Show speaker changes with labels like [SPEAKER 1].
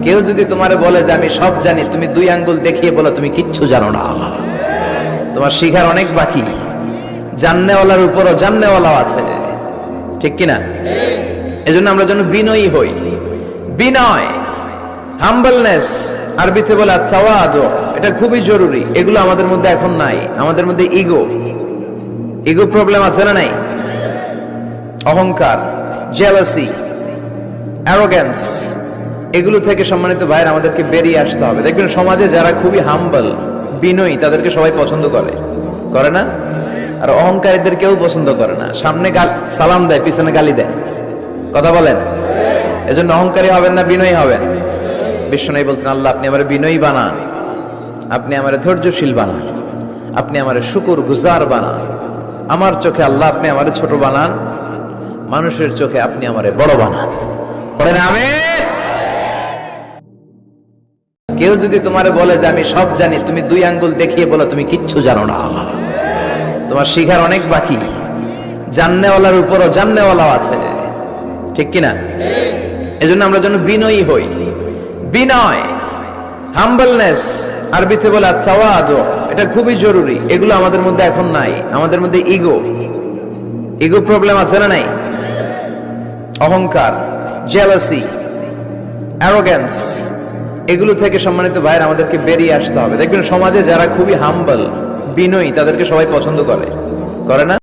[SPEAKER 1] কেউ যদি তোমারে বলে যে আমি সব জানি, তুমি দুই আঙ্গুল দেখিয়ে বলো তুমি কিচ্ছু জানো না। তোমার শিখার অনেক বাকি। জাননেওয়ালার উপরও জাননেওয়ালাও আছে, ঠিক কিনা? এজন্য আমরা যেন বিনয়ী হই। বিনয়, হাম্বলনেস, আরবিতে বলে তাওয়াদু, এটা খুবই জরুরি। এগুলো আমাদের মধ্যে এখন নাই। আমাদের মধ্যে ইগো প্রবলেম আছে না নাই? অহংকার, জেলাসি, অ্যারোগ্যান্স, এগুলো থেকে সম্মানিত ভাইয়ের আমাদেরকে বেরিয়ে আসতে হবে। দেখবেন সমাজে যারা খুবই হাম্বল, বিনয়ী, তাদেরকে সবাই পছন্দ করে না? আর অহংকারীদের কেউ পছন্দ করে না। সামনে সালাম দেয়, পিছনে গালি দেয়। কথা বলেন? এজন্য অহংকারী হবেন না, বিনয়ী হবেন। বিশ্বনবী বলছেন, আল্লাহ আপনি আমারে বিনয়ী বানান, আপনি আমারে ধৈর্যশীল বানান, আপনি আমারে শুকর গুজার বানান। আমার চোখে আল্লাহ আপনি আমারে ছোট বানান, মানুষের চোখে আপনি আমারে বড় বানান। পড়েন আমিন। কেউ যদি তোমারে বলে যে আমি সব জানি, তুমি দুই আঙ্গুল দেখিয়ে বলো তুমি কিচ্ছু জানো না। তোমার শিখার অনেক বাকি। জাননেওয়ালার উপরও জাননেওয়ালাও আছে, ঠিক কিনা? এজন্য আমরা যেন বিনয়ী হই। বিনয়, হাম্বলনেস, আরবিতে বলে তাওয়াদু, এটা খুবই জরুরি। এগুলো আমাদের মধ্যে এখন নাই। আমাদের মধ্যে ইগো প্রবলেম আছে না নাই? অহংকার, জেলাসি, অ্যারোগ্যান্স, এগুলো থেকে সম্মানিত ভাইয়ের আমাদেরকে বেরিয়ে আসতে হবে। দেখবেন সমাজে যারা খুবই হাম্বল, বিনয়ী, তাদেরকে সবাই পছন্দ করে না?